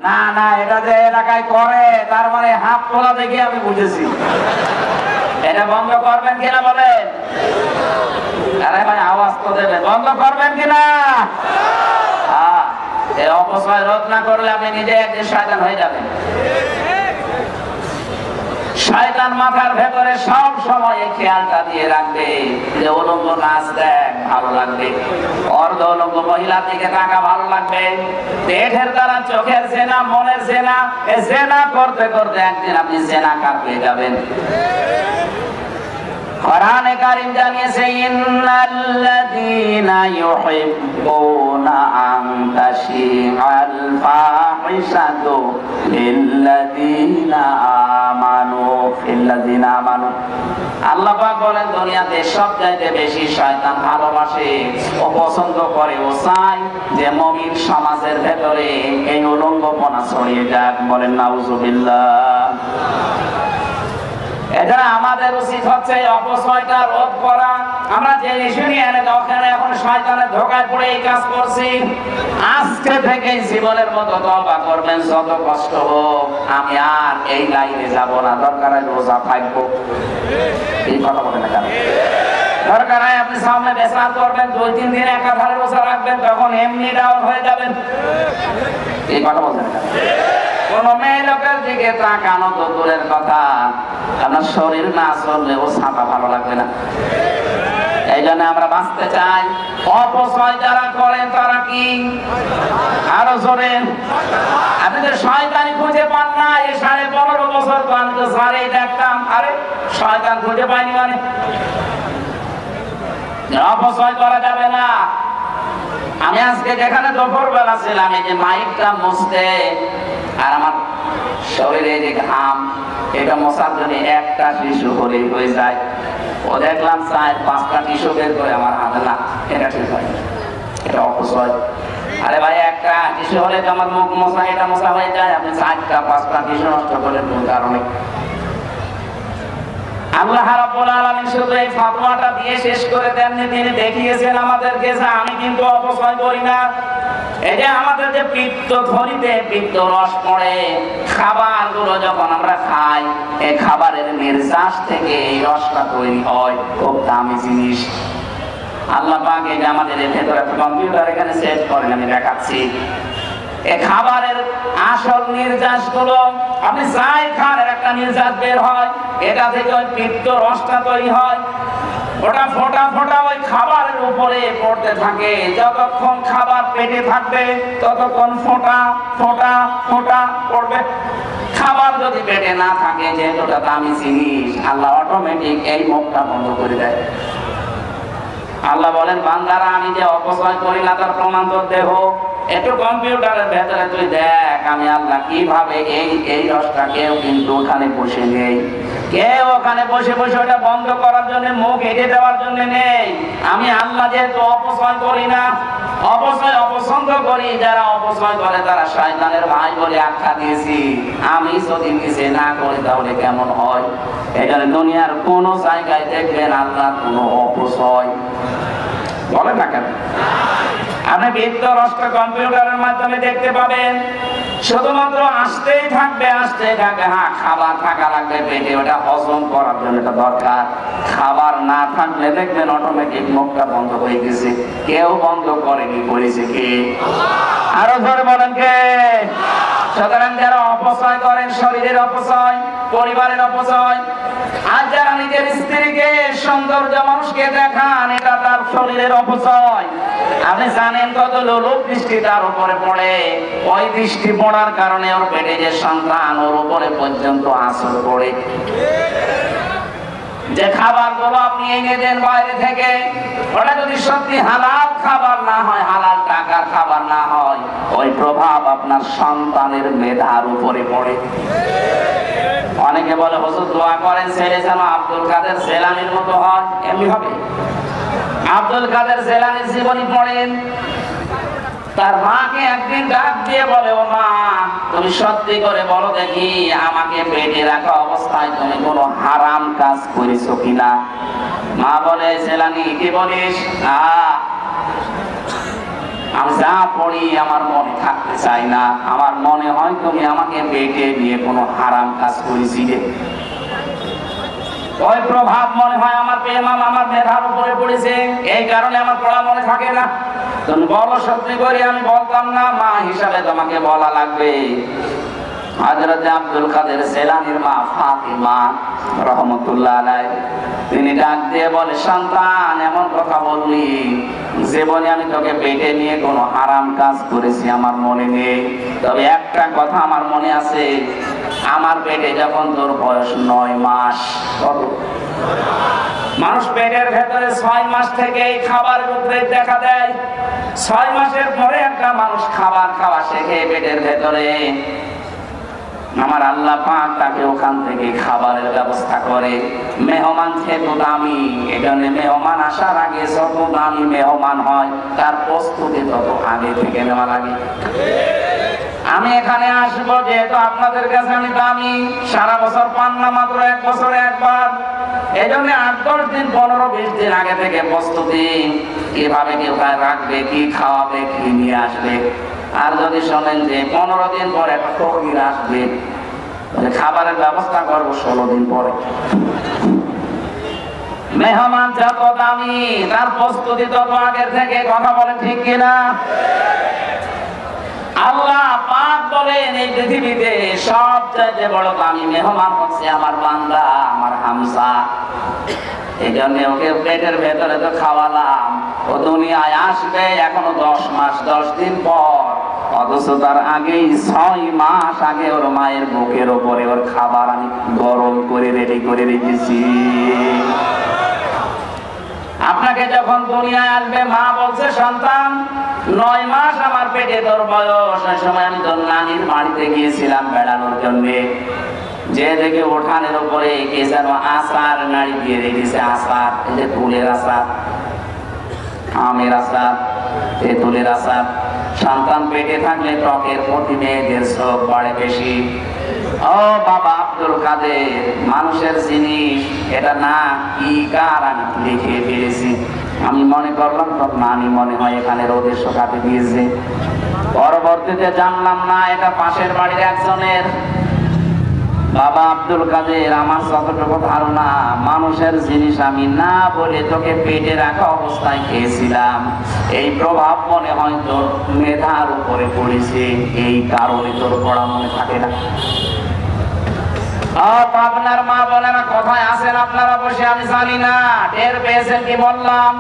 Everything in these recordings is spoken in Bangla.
না না, এটা যে এলাকায় করে তার মানে হাত তোলা দেখে আমি বুঝেছি। এটা বন্ধ করবেন কিনা বলেন? আরে ভাই আওয়াজ তো দেবেন, বন্ধ করবেন কিনা? হ্যাঁ, এই অপচয় রোধ না করলে আপনি নিজে একদিন শয়তান হয়ে যাবেন। শয়তান মাথার ভেতরে সব সময় খেয়ালটা দিয়ে রাখবে যে উলঙ্গ নাচ দেখ ভালো লাগবে, অর্ধ উলঙ্গ মহিলার দিকে তাকা ভালো লাগবে, পেটের দ্বারা চোখের জেনা, মনের জেনা, জেনা করতে করতে একদিন আপনি জেনাকার হয়ে যাবেন। কোরআনে কারীম জানিয়েছে ইন্নাল্লাযীনা ইউহিব্বুনা আন তাশিআল ফাহিশাতু লিল্লাযীনা আমানু আল্লাহ পাক বলেন দুনিয়াতে সবচাইতে বেশি শয়তান ভালোবাসে ও পছন্দ করে ও চায় যে মুমিন সমাজের ভেতরে এই উলঙ্গপনা ছড়িয়ে যাক। বলেন নাউজুবিল্লাহ। এটা আমাদের উচিত হচ্ছে অপচয়টা রোধ করা। আমরা যে শুনি এখন শয়তানের ধোঁকায় পড়ে এই কাজ করছি, আজকে থেকে জীবনের মতো তওবা করবেন, যত কষ্ট হোক আমি আর এই লাইনে যাব না, দরকার হয় রোজা থাকবো। এই কথা বলেন না কেন? দরকার হয় আপনি সামনে বেসাত করবেন, 2-3 দিন একাধারে রোজা রাখবেন, তখন এমনি ডাউন হয়ে যাবেন। এই কথা বলছেন না কেন? কোন মেয়ে লোকের দিকে তাকানো তো দূরের কথা, আপনার শরীর না চললেও ছাপা ভালো লাগবে না। এই জন্য আমরা বাঁচতে চাই। অপচয় যারা করেন তারা কি? আরো জোরে। আপনি যে শয়তানি খুঁজে পান না, এই 15.5 বছর তো আমি তো সারে দেখতাম, আরে শয়তান খুঁজে পাইনি মানে? অপচয় করা যাবে না। আমি আজকে যেখানে দুপুর বেলা ছিলাম, এই যে মাইকটা মুছতে আর আমার শরীরে যে ঘাম, এটা মশার জন্য একটা টিস্যু হলেই হয়ে যায়। ও দেখলাম 4-5টা টিস্যু বের করে আমার হাতে, না এটা ঠিক হয়, এটা অপচয়। আরে ভাই একটা টিস্যু হলে তো আমার মুখ মশা, এটা মশা হয়ে যায়, আপনি 4টা-5টা টিস্যু নষ্ট করেন কোন কারণে? আল্লাহ রাব্বুল আলামিন শুধু এই ফাতওয়াটা দিয়ে শেষ করে দেননি, তিনি দেখিয়েছেন আমাদেরকে যে আমি কিন্তু অপচয় করি না। এই যে আমাদের যে পিত্ত থলিতে পিত্ত রস পড়ে, খাবারগুলো যখন আমরা খাই, এই খাবারের নির্যাস থেকে এই রসটা তৈরি হয়, খুব দামি জিনিস। আল্লাহ পাক এই যে আমাদের ভেতরে একটা কম্পিউটার এখানে সেট করেন, আমি দেখাচ্ছি। এই খাবারের আসল নির্যাস গুলো আপনি যাই খান, একটা নির্যাস বের হয়, এটা থেকে ওই পিত্ত রসটা তৈরি হয়। ওটা ফোঁটা ফোঁটা ওই খাবারের উপরে পড়তে থাকে, যতক্ষণ খাবার পেটে থাকবে ততক্ষণ ফোঁটা ফোঁটা ফোঁটা পড়বে। খাবার যদি পেটে না থাকে, যেহেতু ওটা দামি জিনিস, আল্লাহ অটোমেটিক এই মুখটা বন্ধ করে দেয়। আল্লাহ বলেন বান্দারা আমি যে অপচয় করি না তার প্রমাণ তোর দেহ, একটু কম্পিউটারের ভেতরে তুই দেখ আমি আল্লাহ কিভাবে এই রসটা কেউ কিন্তু ওখানে বসে নেই, কেউ ওখানে বসে বসে ওটা বন্ধ করার জন্য, মুখ এড়ে দেওয়ার জন্য নেই। আমি আল্লাহ যেহেতু অপচয় করি না, অপচয় অপছন্দ করি, যারা অপচয় করে তারা শয়তানের ভাই বলে আখ্যা দিয়েছি। আমি যদি নিজে না করি তাহলে কেমন হয়? এখানে দুনিয়ার কোন জায়গায় দেখবেন আল্লাহ কোনো অপচয় বলেন না কেন? আপনি বৃত্ত রসটা কম্পিউটারের মাধ্যমে দেখতে পাবেন, শুধুমাত্র আসতেই থাকবে আসতেই থাকবে। হ্যাঁ, খাবার থাকা লাগবে পেটে, ওটা হজম করার জন্য এটা দরকার। খাবার না থাকলে দেখবেন অটোমেটিক মুখটা বন্ধ হয়ে গেছে। কেউ বন্ধ করেনি, করেছে কে? আরো ধরে বলেন কে? সুতরাং যারা অপচয় করেন, শরীরের অপচয়, পরিবারের অপচয়, আর যারা নিজের স্ত্রীকে সৌন্দর্য মানুষকে দেখান, এটা তার শরীরের অপচয়। আপনি জানেন কত লোক দৃষ্টি তার উপরে পড়ে, ওই দৃষ্টি পড়ার কারণে ওর পেটে যে সন্তান, ওর উপরে পর্যন্ত আসর পড়ে। যে খাবারগুলো আপনি এনে দেন বাইরে থেকে, ওটা যদি সত্যি হালাল খাবার না হয়, হালাল টাকার খাবার না হয়, ওই প্রভাব আপনার সন্তানের মেধার উপরে পড়ে। অনেকে বলে হুজুর দোয়া করেন ছেলে যেন আব্দুল কাদের জেলানির মতো হয়, এমনি হবে? আব্দুল কাদের জেলানির জীবনী পড়েন, তার মাকে একদিন ডাক দিয়ে বলে, ও মা তুমি সত্যি করে বলো দেখি, আমাকে পেটে রাখা অবস্থায় তুমি কোনো হারাম কাজ করেছো কিনা? মা বলে, জেলানি কি বলিস? আমি যা পড়ি আমার মনে থাকতে চাই না, আমার মনে হয় তুমি আমাকে পেটে নিয়ে কোনো হারাম কাজ করেছিলে। ওই প্রভাব মনে হয় আমার প্রেমাম আমার মেধার উপরে পড়েছে, এই কারণে আমার পড়া মনে থাকে না। তুমি বলো সত্যি করে, আমি বলতাম না, মা হিসাবে তোমাকে বলা লাগবে। হযরত আব্দুল কাদের জিলানীর মা ফাতিমা রাহমাতুল্লাহ আলাইহি, তিনি ডাক দিয়ে বলে, সন্তান এমন কথা বললি, জীবনে আমি তোকে পেটে নিয়ে কোনো হারাম কাজ করেছি আমার মনে নেই, তবে একটা কথা আমার মনে আছে, আমার পেটে যখন তোর বয়স 9 মাস, কত মানুষ পেটের ভেতরে 6 মাস থেকে এই খাবারের উদ্রেক দেখা দেয়। 6 মাসের পরে একটা মানুষ খাবার খাওয়া শেখে পেটের ভেতরে, আমার আল্লাহ পাক তাকে ওখান থেকে খাবারের ব্যবস্থা করে। মেহমান যেহেতু দামি, এখানে মেহমান আসার আগে যত দামি মেহমান হয় তার প্রস্তুতি তত আগে থেকে নেওয়া লাগে। আমি এখানে আসবো যেহেতু আপনাদের কাছে আমি দামি, সারা বছর পান না, মাত্র 1 বছরে একবার, এই জন্য 8-10 দিন 15-20 দিন আগে থেকে প্রস্তুতি, কিভাবে কোথায় রাখবে, কি খাওয়াবে, কি নিয়ে আসবে। আর যদি শোনেন যে 15 দিন পরে একটা ফকির আসবে, খাবারের ব্যবস্থা করবো 16 দিন পরে। মেহমান যত দামি তার প্রস্তুতি তত আগের থেকে, কথা বলে ঠিক কিনা? আল্লাহ পাক বলেন এই পৃথিবীতে সবচেয়ে বড় দামি মেহমান হচ্ছে আমার বান্দা, আমার হামজা। এই জন্য ওকে পেটের ভেতরে তো খাওয়ালাম, ও দুনিয়ায় আসবে এখনো 10 মাস 10 দিন পর, অথচ তার আগেই 6 মাস আগে ওর মায়ের বুকের ওপরে ওর খাবার আমি গরম করে রেডি করে রেখেছি। আপনাকে যখন দুনিয়ায় আসবে মা বলছে, সন্তান 9 মাস আমার পেটে তোর বয়স, ওই সময় আমি তোর নানির বাড়িতে গিয়েছিলাম বেড়ানোর জন্য, যে দেখে ওঠানের উপরে কে যেন আচার নাড়ি দিয়ে রেখেছে। আচার, এই যে তুলের আচার, আমের আচার, তেঁতুলের আচার। সন্তান পেটে থাকলে ত্বকের প্রতি মেয়েদের চোখ বাড়ে বেশি। ও বাবা আব্দুল কাদের, মানুষের জিনিস এটা না কি কার আমি লিখে ফেলেছি। আমি মনে করলাম তোর নানি মনে হয় এখানে রোদের শুকাতে দিয়েছে, পরবর্তীতে জানলাম না এটা পাশের বাড়ির একজনের। বাবা আব্দুল কাদের, আমার যতটুকু ধারণা, মানুষের জিনিস আমি না বলে তোকে পেটে রাখা অবস্থায় খেয়েছিলাম, এই প্রভাব মনে হয় তোর মেধার উপরে পড়েছে, এই কারণে তোর পড়া মনে থাকে না। আপনার মা বোনেরা কোথায় আছেন আপনারা বসে আমি জানি না, টের পেয়েছেন কি বললাম?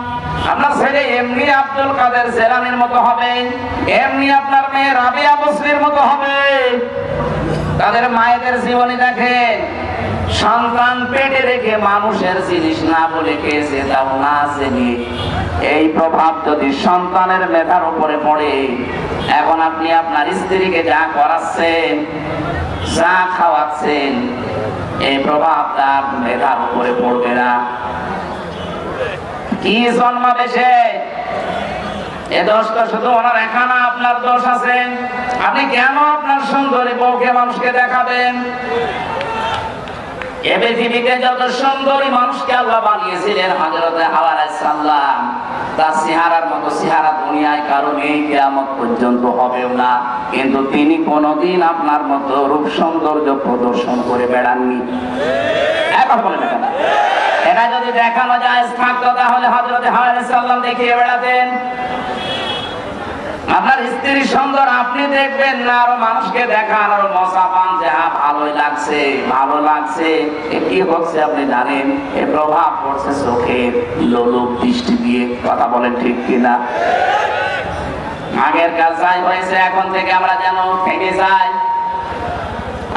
আপনার ছেলে এমনি আব্দুল কাদের জিলানীর মতো হবে, এমনি আপনার মেয়ে রাবিয়া বসরির মতো হবে। তাদের মায়েদের জীবনী দেখেন, সন্তান পেটে রেখে মানুষের জিনিস না বলে খেয়েছে, তাও না জেনে। এই প্রভাব যদি সন্তানের মেধার উপরে পড়ে, এখন আপনি আপনার স্ত্রীকে যা করাচ্ছেন, যা খাওয়াচ্ছেন, এই প্রভাব তার মেধার উপরে পড়বে না। কি জন্মাবে সে? এ দোষ তো শুধু ওনার একা না, আপনার দোষ আছে। আপনি কেন আপনার সুন্দরী বউকে মানুষকে দেখাবেন? এ পৃথিবীতে যত সুন্দরী মানুষকে আল্লাহ বানিয়েছিলেন, হযরত হাওয়া আলাইহিস সালাম, তার চেহারার মতো চেহারা দুনিয়ায় কারো নেই, কিয়ামত পর্যন্ত হবেও না। কিন্তু তিনি কোনোদিন আপনার মতো রূপ সৌন্দর্য প্রদর্শন করে বেড়াননি। এখন বলে দেখেন, এটা যদি দেখানো যায় থাকতো তাহলে হযরত হাওয়া আলাইহিস সালাম দেখিয়ে বেড়াতেন। আপনার স্ত্রী সুন্দর, আপনি দেখবেন না, আরো মানুষকে দেখান, আরো মজা পান যে হ্যাঁ ভালোই লাগছে, ভালো লাগছে। কি হচ্ছে আপনি জানেন? এ প্রভাব পড়ছে চোখের লোলুপ দৃষ্টি দিয়ে, কথা বলেন ঠিক কিনা? আগের কাজ যাই হয়েছে, এখন থেকে আমরা যেন থেকে যাই।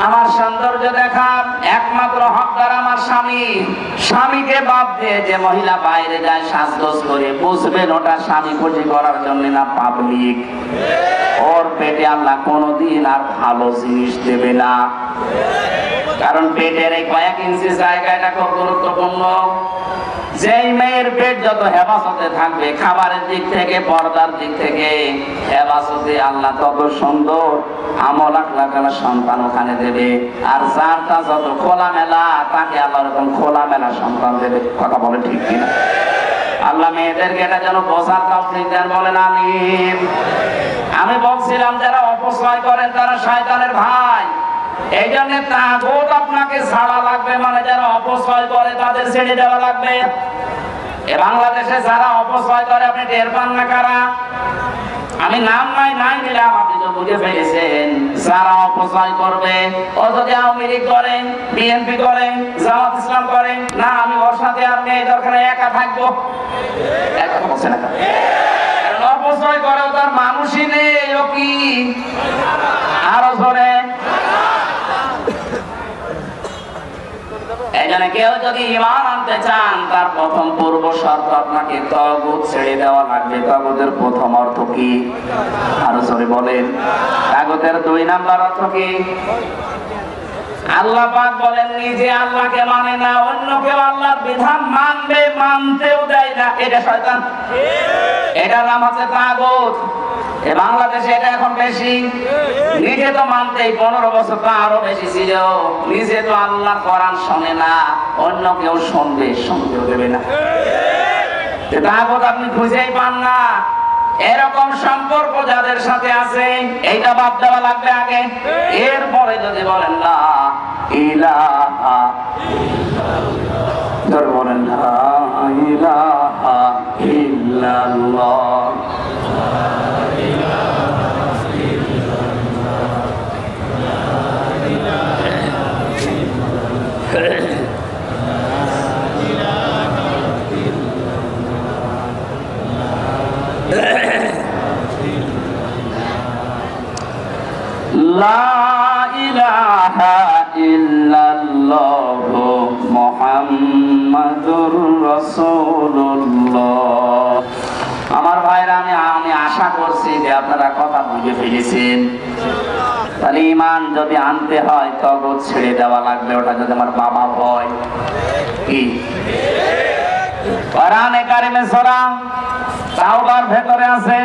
আমার সৌন্দর্য দেখার একমাত্র হকদার আমার স্বামী। স্বামীকে বাদ দিয়ে যে মহিলা বাইরে যায় সাজগোজ করে, বুঝবেন ওটা স্বামী খুশি করার জন্য না, পাবলিক। ওর পেটে আল্লাহ কোনোদিন আর ভালো জিনিস দেবে না, কারণ পেটের এই কয়েক ইঞ্চি জায়গাটা খুব গুরুত্বপূর্ণ। যেই মেয়ের পেট যত হেফাজতে থাকবে, খাবারের দিক থেকে, পর্দার দিক থেকে হেফাজতে, আল্লাহ তত সুন্দর আমল আখলাকালা সন্তান ওখানে দেবে। আর যারটা যত খোলামেলা, তাকে আল্লাহ এরকম খোলামেলা সন্তান দেবে, কথা বলে ঠিক কিনা? আল্লাহ মেয়েদেরকে এটা যেন বোঝার তৌফিক দেন, বলেন আমিন। আমি বলছিলাম যারা অপচয় করেন তারা শয়তানের ভাই। এই জন্য তাগুত আপনাকে ছাড়া লাগবে, মানে যারা অপচয় করে তাদের ছেড়ে দেওয়া লাগবে। এ বাংলাদেশে যারা অপচয় করে আপনি টের পান না কারা? আমি নাম নাই নিলাম, আপনি তো বুঝে ফেলেছেন। যারা অপচয় করবে, ও যদি আওয়ামী লীগ করে, বিএনপি করে, জামাত ইসলাম করে, না আমি ওর সাথে আর নেই, দরকার একা থাকবো, একা বলছে না। অপচয় করে তার মানুষই নেই, ও কি আরো জোরে। এখানে কেউ যদি ঈমান আনতে চান তার প্রথম পূর্ব শর্ত আপনাকে তাগুত ছেড়ে দেওয়া লাগবে। তাগুতের প্রথম অর্থ কি? আরো জোরে বলেন। তাগুতের 2 নাম্বার অর্থ কি? আল্লাহ পাক বলেন নিজে আল্লাহকে মানে না, অন্য কেউ আল্লাহর বিধান মানবে, মানতেও দেয় না, এটা শয়তান। এটার নাম হচ্ছে তাগুত। এ বাংলাদেশে এটা এখন বেশি। নিজে তো মানতেই 15 বছর তো আরো বেশি ছিল। নিজে তো আল্লাহ কোরআন শোনে না, অন্য কেউ শুনবে, শুনতেও দেবে না। তাগুত আপনি খুঁজেই পান না। এরকম সম্পর্ক যাদের সাথে আছে এইটা বাদ দেওয়া লাগবে আগে। এরপরে যদি বলেন লা ইলাহা ইল্লাল্লাহ, বলেন লা ইলাহা ইল্লাল্লাহ, লা ইলাহা ইল্লাল্লাহ মুহাম্মাদুর রাসূলুল্লাহ। আমার ভাইরা, আমি আশা করছি যে আপনারা কথা বুঝে ফেলেছেন। তাহলে ঈমান যদি আনতে হয় তাগুত ছেড়ে দেওয়া লাগবে। ওটা যদি আমার বাবা হয় কি? কোরআনে কারিমে সূরা তাওবার ভেতরে আছে,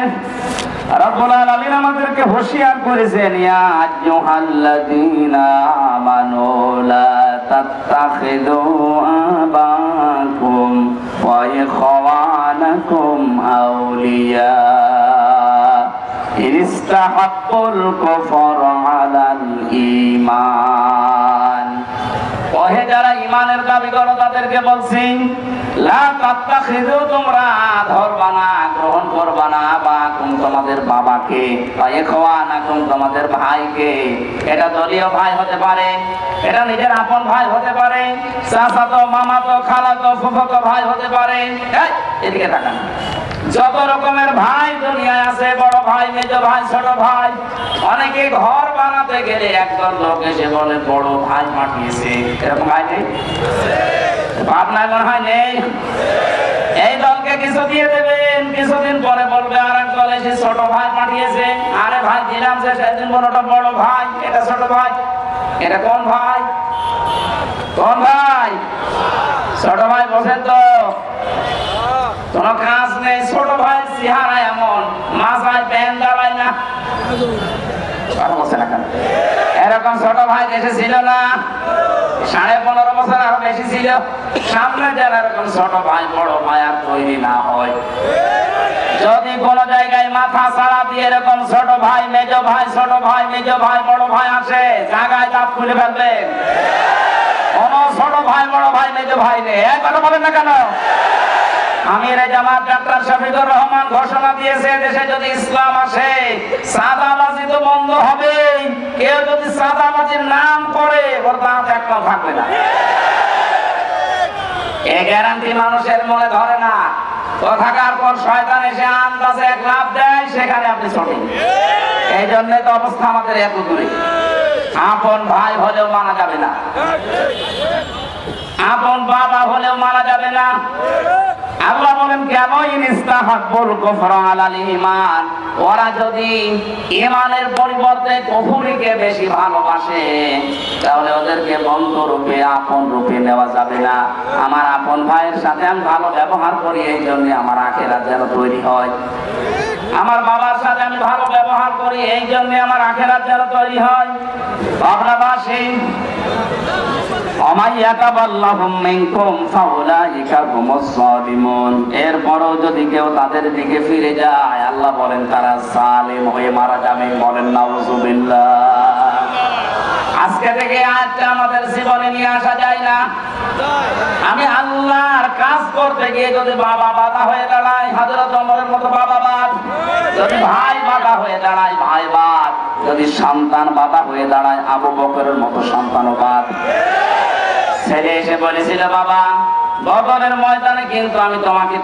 রব্বুল আলামিন আমাদেরকে হুঁশিয়ার করেছেন, ইয়া আইয়ুহাল্লাযীনা আমানু লা তাত্তাখিযু আবাকুম ওয়া ইখওয়ানাকুম আউলিয়া ইস্তাহাব্বুল কুফরা আলাল ঈমান। ওহে যারা ঈমানের দাবি করো তাদেরকে বলছি, লা তাত্তাখিযু, তোমরা ধরবা না, গ্রহণ করবা না, আবাকুম তোমাদের বাবাকে, বা ইখওয়ানাকুম তোমাদের ভাইকে। এটা দলীয় ভাই হতে পারে, এটা নিজের আপন ভাই হতে পারে, চাচাতো, মামাতো, খালাতো, ফুফাতো ভাই হতে পারে। এদিকে তাকান, যত রকমের ভাই দুনিয়ায় আছে, বড় ভাই, মেজ ভাই, ছোট ভাই। অনেকে ঘর বানাতে গেলে একদল লোক এসে বলে বড় ভাই পাঠিয়েছে, এরকম ভাই নেই? আপনার মনে হয় নেই? এই দলকে কিছু দিয়ে দেবেন, কিছুদিন পরে বলবে আর এক দল এসে ছোট ভাই পাঠিয়েছে। আরে ভাই দিলাম যে সেদিন বড়টা বড় ভাই, এটা ছোট ভাই। এটা কোন ভাই? কোন ভাই? ছোট ভাই বসেন তো, কোন কাজ নেই। ছোট ভাই চেহারা এমন, মাথায় প্যান দাঁড়ায় না। এরকম ছোট ভাই দেশে ছিল না? 15.5 বছর আরো বেশি ছিল। সামনে যেন এরকম ছোট ভাই বড় ভাই আর তৈরি না হয়। যদি কোন জায়গায় মাথা ছাড়া দিয়ে এরকম ছোট ভাই, মেজ ভাই, ছোট ভাই, মেজ ভাই, বড় ভাই আসে, জায়গায় দাঁত খুলে ফেলবে। কোন ছোট ভাই, বড় ভাই, মেজ ভাই নেই। এক কথা বলেন না কেন? আমির জামাত ডক্টর শফিকুর রহমান ঘোষণা দিয়েছে, দেশে যদি ইসলাম আসে সাদাবাজি তো বন্ধ হবে। কেউ যদি সাদাবাজির নাম করে ওর দাঁত একটাও থাকবে না। এই গ্যারান্টি মানুষের মনে ধরে না। কথাকার পর শয়তান এসে আন্দাজে এক লাভ দেয়, সেখানে আপনি সঠিক। এই জন্য তো অবস্থা আমাদের এত দূরে। আপন ভাই হলেও মানা যাবে না, আপন বাবা হলেও মানা যাবে না। আল্লাহ বলেন কেন? ইস্তাহাব্বুল কুফরা আলাল ঈমান, ওরা যদি ঈমানের পরিবর্তে কুফরিকে বেশি ভালোবাসে তাহলে ওদেরকে বন্ধু রূপে, আপন রূপে নেওয়া যাবে না। আমার আপন ভাইয়ের সাথে আমি ভালো ব্যবহার করি, এই জন্য আমার আখিরাত যেন তৈরি হয়। আমার বাবার সাথে আমি ভালো ব্যবহার করি, এই জন্য আমার আখিরাত যেন তৈরি হয়। পাবনাবাসী এরপরও যদি কেউ তাদের দিকে ফিরে যায়, আল্লাহ বলেন তারা জালিম হয়ে মারা যাবে। বলেন নাউযুবিল্লাহ। আজকে থেকে আজকে আমাদের জীবনে নিয়ে আসা যায় না। আমি আল্লাহর কাজ করতে গিয়ে যদি বাবা বাধা হয়ে দাঁড়ায়, হযরত ওমরের মতো বাবা বাদ, যদি ভাই বাধা হয়ে দাঁড়ায় ভাই বাদ, যদি সন্তান বাধা হয়ে দাঁড়ায় আবু বকরের মতো সন্তানও বাদ। ছেলে এসে বলেছিল, বাবা বদরের ময়দানে কিন্তু আমি তোমাকে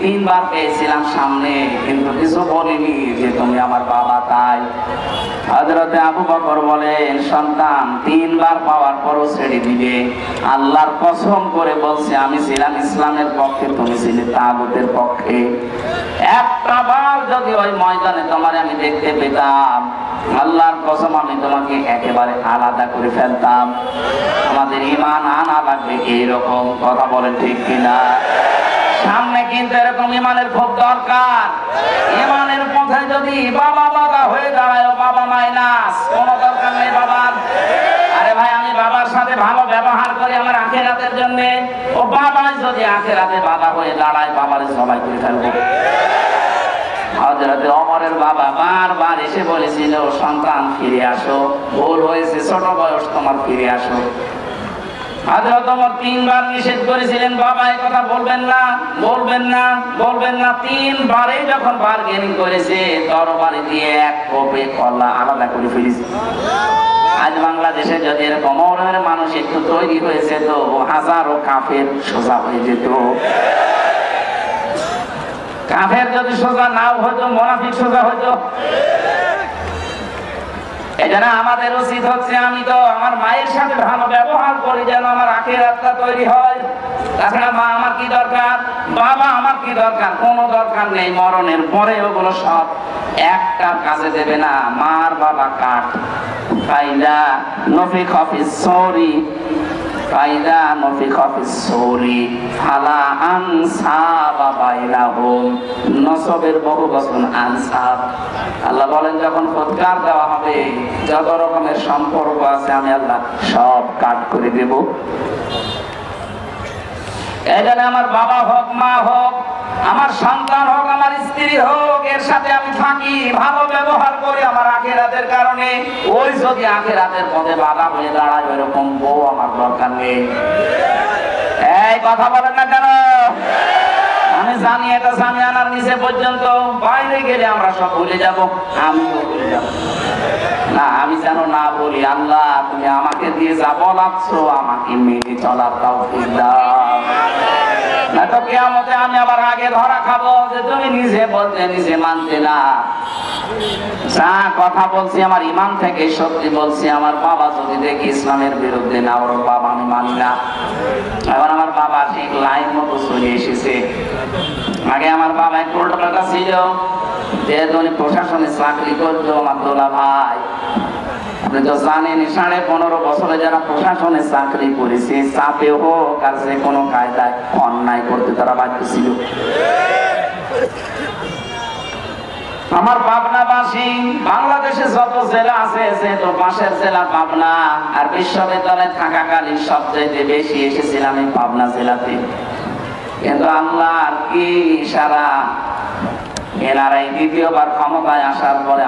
তিনবার পেয়েছিলাম সামনে, কিন্তু কিছু বলিনি যে তুমি আমার বাবা। তাই হযরতে আবু বকর বলেন, সন্তান তিনবার পাওয়ার পরও ছেড়ে দিবে? আল্লাহর কসম করে বলছে, আমি ছিলাম ইসলামের পক্ষে, তুমি ছিলে তাগুতের পক্ষে। একটা বার যদি ওই ময়দানে তোমার আমি দেখতে পেতাম, আল্লাহর কসম আমি তোমাকে একেবারে আলাদা করে ফেলতাম। আমাদের ঈমান আনা লাগবে এইরকম। কথা বলেন ঠিক কিনা? সামনে কিন্তু এরকম ঈমানের খুব দরকার। ঈমানের পথে যদি বাবা বাবা হয়ে দাঁড়ায়, বাবা মাইনাস, কোনো দরকার নেই বাবার। আরে ভাই, আমি বাবার সাথে ভালো ব্যবহার করি আমার আখিরাতের জন্য। ও বাবা যদি আখিরাতে বাধা হয়ে দাঁড়ায়, বাবারে সবাই করে ফেলবো। হযরত ওমরের বাবা বারবার এসে বলেছিল, সন্তান ফিরে আসো, ভুল হয়েছে, ছোট বয়স তোমার, ফিরে আসো। হযরত ওমর তিনবার নিষেধ করেছিলেন, বাবা এই কথা বলবেন না, বলবেন না, বলবেন না। তিনবারে যখন বারগেনিং করেছে, তরবারি দিয়ে এক কোপে কলা আলাদা করে ফেলেছে। আজ বাংলাদেশে যদি এরকম ওমরের মানুষ একটু তৈরি হয়েছে, তো হাজারো কাফের সোজা হয়ে যেত। কাফের যদি সোজা নাও হতো, মুনাফিক সোজা হতো। এজন্য আমাদের উচিত হচ্ছে, আমি তো আমার মায়ের সাথে ভালো ব্যবহার করি যেন আমার আখিরাতটা তৈরি হয়। তাছাড়া মা আমার কি দরকার, বাবা আমার কি দরকার, কোনো দরকার নেই। মরণের পরে ওগুলো সব একটা কাজে দেবে না। মার বাবা কাঠ। ফাইদা নফিখা ফিস সূরি, ফাইদা নফিখা ফিস সূরি ফালা আনসাবা বাইনাহুম। নসবের বহু বচন আনসাব। আল্লাহ বলেন, যখন ফুৎকার দেওয়া হবে, যত রকমের সম্পর্ক আছে আমি আল্লাহ সব কাট করে দেব। এজন্য আমার বাবা হোক, মা হোক, আমার সন্তান হোক, আমার স্ত্রী হোক, এর সাথে আমি থাকি, ভালো ব্যবহার করি আমার আখিরাতের কারণে। ওই যদি আখিরাতের পথে বাধা হয়ে দাঁড়ায়, ওইরকম বউ আমার দরকার নেই। এই কথা বলেন না কেন? আমি জানি এটা সামিয়ানার নিচে পর্যন্ত, বাইরে গেলে আমরা সব ভুলে যাব। আমিও ভুলে যাব না। আমি যেন না বলি, আল্লাহ তুমি আমাকে দিয়ে যা বলাচ্ছ, আমাকে মেনে চলার তৌফিক দাও। না তো কিয়ামতে আমি আবার আগে ধরা খাবো যে তুমি নিজে বলতে, নিজে মানতে না। যা কথা বলছি আমার ঈমান থেকে সত্যি বলছি। আমার বাবা যদি দেখি ইসলামের বিরুদ্ধে না, ওর বাবা আমি মানি না। এবার আমার বাবা ঠিক লাইন মতো চলে এসেছে। আগে আমার বাবা একটু উল্টোপাল্টা ছিল, যেহেতু উনি প্রশাসনে চাকরি করতো। আমার দোলা ভাই, আপনি তো জানেন 15.5 বছরে যারা প্রশাসনে চাকরি করেছে, চাপে হোক আর যে কোনো কায়দায় অন্যায় করতে তারা বাধ্য ছিল। আমার পাবনাবাসী, বাংলাদেশে যত জেলা আছে, যেহেতু পাশের জেলা পাবনা, আর বিশ্ববিদ্যালয়ে থাকাকালীন সবচেয়ে বেশি এসেছিলাম এই পাবনা জেলাতে। কিন্তু আল্লাহর কি ইশারা, এনারাই দ্বিতীয়বার ক্ষমতায় আসার পরে